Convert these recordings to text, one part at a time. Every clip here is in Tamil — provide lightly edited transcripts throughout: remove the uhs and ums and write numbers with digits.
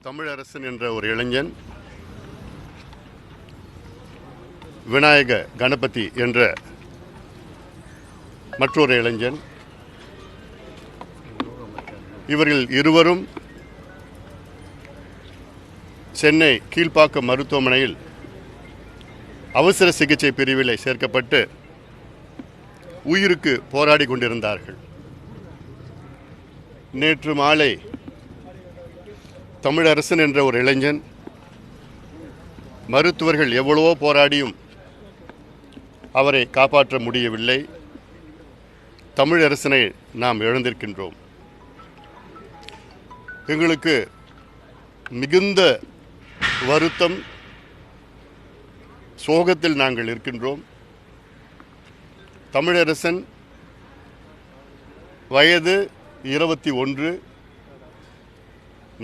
தமிழரசன் என்ற ஒரு இளைஞன், விநாயக கணபதி என்ற மற்றொரு இளைஞன், இவர்கள் இருவரும் சென்னை கீழ்ப்பாக்கம் மருத்துவமனையில் அவசர சிகிச்சை பிரிவில் சேர்க்கப்பட்டு உயிருக்கு போராடி கொண்டிருந்தார்கள். நேற்று மாலை தமிழரசன் என்ற ஒரு இளைஞன், மருத்துவர்கள் எவ்வளவோ போராடியும் அவரை காப்பாற்ற முடியவில்லை. தமிழரசனை நாம் இழந்திருக்கின்றோம். எங்களுக்கு மிகுந்த வருத்தம், சோகத்தில் நாங்கள் இருக்கின்றோம். தமிழரசன் வயது 21,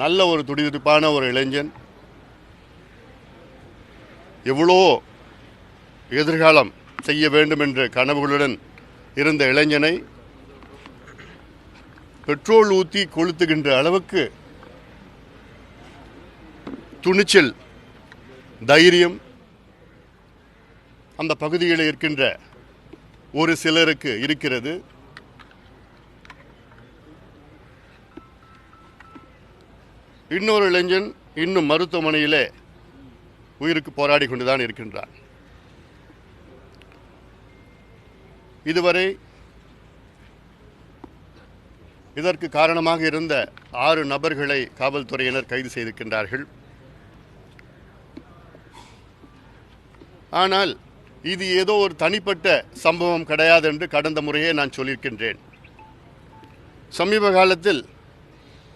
நல்ல ஒரு துடிதுடிப்பான ஒரு இளைஞன். எவ்வளோ எதிர்காலம் செய்ய வேண்டும் என்ற கனவுகளுடன் இருந்த இளைஞனை பெட்ரோல் ஊற்றி கொளுத்துகின்ற அளவுக்கு துணிச்சல், தைரியம் அந்த பகுதியில் இருக்கின்ற ஒரு சிலருக்கு இருக்கிறது. இன்னொரு இளைஞன் இன்னும் மருத்துவமனையிலே உயிருக்கு போராடி கொண்டுதான் இருக்கின்றார். இதுவரை இதற்கு காரணமாக இருந்த 6 நபர்களை காவல்துறையினர் கைது செய்திருக்கின்றார்கள். ஆனால் இது ஏதோ ஒரு தனிப்பட்ட சம்பவம் கிடையாது என்று கடந்த முறையே நான் சொல்லியிருக்கின்றேன். சமீப காலத்தில்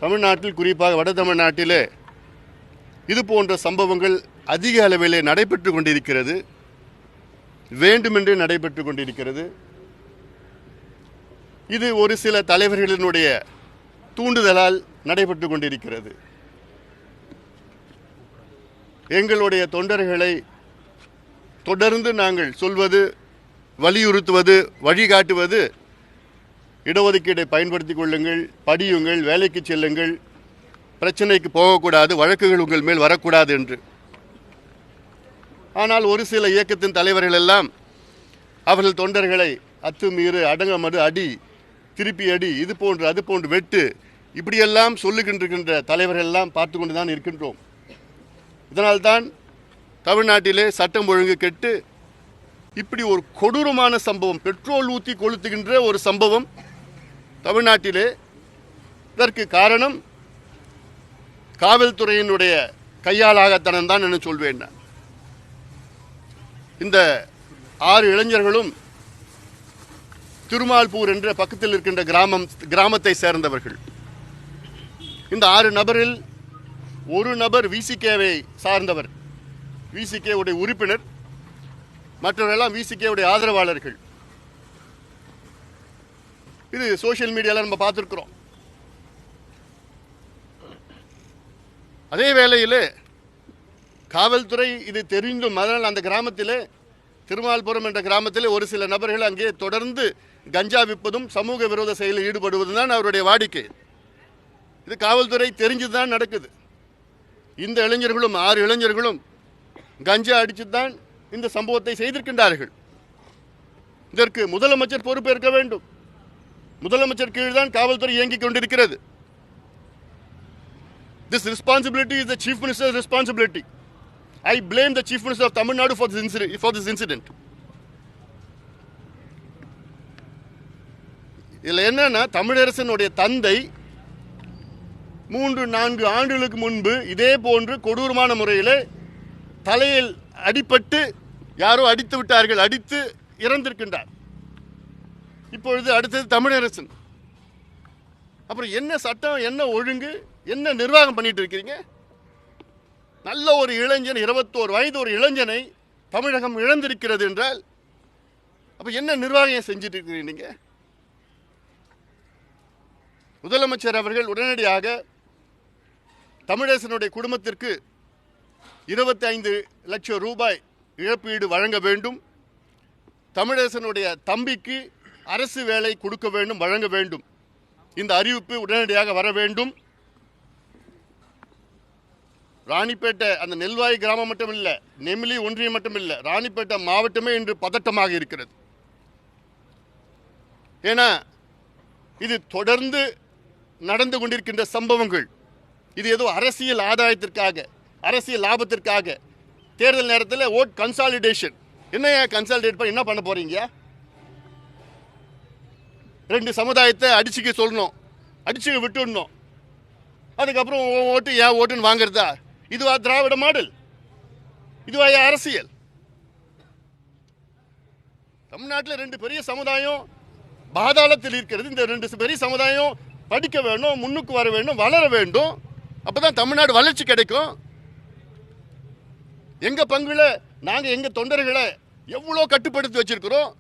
தமிழ்நாட்டில், குறிப்பாக வட தமிழ்நாட்டிலே இது போன்ற சம்பவங்கள் அதிக அளவிலே நடைபெற்று கொண்டிருக்கிறது, வேண்டுமென்றே நடைபெற்று கொண்டிருக்கிறது. இது ஒரு சில தலைவர்களினுடைய தூண்டுதலால் நடைபெற்று கொண்டிருக்கிறது. எங்களுடைய தொண்டர்களை தொடர்ந்து நாங்கள் சொல்வது, வலியுறுத்துவது, வழிகாட்டுவது, இடஒதுக்கீட்டை பயன்படுத்திக் கொள்ளுங்கள், படியுங்கள், வேலைக்கு செல்லுங்கள், பிரச்சனைக்கு போகக்கூடாது, வழக்குகள் உங்கள் மேல் வரக்கூடாது என்று. ஆனால் ஒரு சில இயக்கத்தின் தலைவர்கள் எல்லாம் அவர்கள் தொண்டர்களை அத்துமீறு, அடங்கமறு, அடி, திருப்பி அடி, இது போன்று அது போன்று வெட்டு, இப்படியெல்லாம் சொல்லுகின்ற தலைவர்கள் எல்லாம் பார்த்து கொண்டு தான் இருக்கின்றோம். இதனால்தான் தமிழ்நாட்டிலே சட்டம் ஒழுங்கு கெட்டு இப்படி ஒரு கொடூரமான சம்பவம், பெட்ரோல் ஊற்றி கொளுத்துகின்ற ஒரு சம்பவம் தமிழ்நாட்டிலே. இதற்கு காரணம் காவல்துறையினுடைய கையாளாகத்தனம் தான் என்று சொல்வேன். இந்த 6 இளைஞர்களும் திருமால்பூர் என்ற பக்கத்தில் இருக்கின்ற கிராமத்தை சேர்ந்தவர்கள். இந்த 6 நபரில் ஒரு நபர் விசிகேவை சார்ந்தவர், விசிகே உடைய உறுப்பினர், மற்றவரெல்லாம் விசிகே உடைய ஆதரவாளர்கள். இது சோசியல் மீடியாவில் நம்ம பார்த்துருக்கிறோம். அதே வேளையில் காவல்துறை இது தெரிந்தும், அதனால் அந்த கிராமத்திலே, திருமால்புரம் என்ற கிராமத்திலே ஒரு சில நபர்கள் அங்கே தொடர்ந்து கஞ்சா விற்பதும் சமூக விரோத செயலில் ஈடுபடுவதும் தான் அவருடைய வாடிக்கை. இது காவல்துறை தெரிஞ்சுதான் நடக்குது. இந்த இளைஞர்களும் 6 இளைஞர்களும் கஞ்சா அடித்து தான் இந்த சம்பவத்தை செய்திருக்கின்றார்கள். இதற்கு முதலமைச்சர் பொறுப்பேற்க வேண்டும். முதலமைச்சர் கீழ் தான் காவல்துறை இயங்கிக் கொண்டிருக்கிறது. This responsibility is the Chief Minister's responsibility. I blame the Chief Minister of Tamil Nadu for this incident. இதில் என்னன்னா, தமிழரசனுடைய தந்தை 3-4 ஆண்டுகளுக்கு முன்பு இதே போன்று கொடூரமான முறையில் தலையில் அடிபட்டு யாரோ அடித்து விட்டார்கள், அடித்து இறந்திருக்கின்றார். இப்பொழுது அடுத்தது தமிழரசன். அப்புறம் என்ன சட்டம், என்ன ஒழுங்கு, என்ன நிர்வாகம் பண்ணிட்டு இருக்கிறீங்க? நல்ல ஒரு இளைஞன், 21 வயது ஒரு இளைஞனை தமிழகம் இழந்திருக்கிறது என்றால் அப்ப என்ன நிர்வாகம் செஞ்சுட்டு இருக்கிறீங்க நீங்க? முதலமைச்சர் அவர்கள் உடனடியாக தமிழரசனுடைய குடும்பத்திற்கு 25 லட்சம் ரூபாய் இழப்பீடு வழங்க வேண்டும். தமிழரசனுடைய தம்பிக்கு அரசு வேலை கொடுக்க வேண்டும், வழங்க வேண்டும். இந்த அறிவிப்பு உடனடியாக வர வேண்டும். ராணிப்பேட்டை அந்த நெல்வாய் கிராமம் மட்டும் இல்லை, நெமிலி ஒன்றியம் மட்டும் இல்லை, ராணிப்பேட்டை மாவட்டமே இன்று பதட்டமாக இருக்கிறது. ஏன்னா இது தொடர்ந்து நடந்து கொண்டிருக்கின்ற சம்பவங்கள். இது ஏதோ அரசியல் ஆதாயத்திற்காக, அரசியல் லாபத்திற்காக தேர்தல் நேரத்தில் ஓட் கன்சாலிடேஷன். என்ன கன்சாலிடேட் பண்ணி என்ன பண்ண போறீங்க? ரெண்டு சமுதாயத்தை அடிச்சுக்க சொல்லணும், அடிச்சுக்க விட்டுடணும், அதுக்கப்புறம் ஓட்டு ஏன் ஓட்டுன்னு வாங்குறதா? இதுவா திராவிட மாடல்? இதுவா அரசியல்? தமிழ்நாட்டில் ரெண்டு பெரிய சமுதாயம் பாதாளத்தில் இருக்கிறது. இந்த ரெண்டு பெரிய சமுதாயம் படிக்க வேண்டும், முன்னுக்கு வர வேண்டும், வளர வேண்டும். அப்பதான் தமிழ்நாடு வளர்ச்சி கிடைக்கும். எங்க பங்குல நாங்க எங்க தொண்டர்களை எவ்வளோ கட்டுப்படுத்தி வச்சிருக்கிறோம்.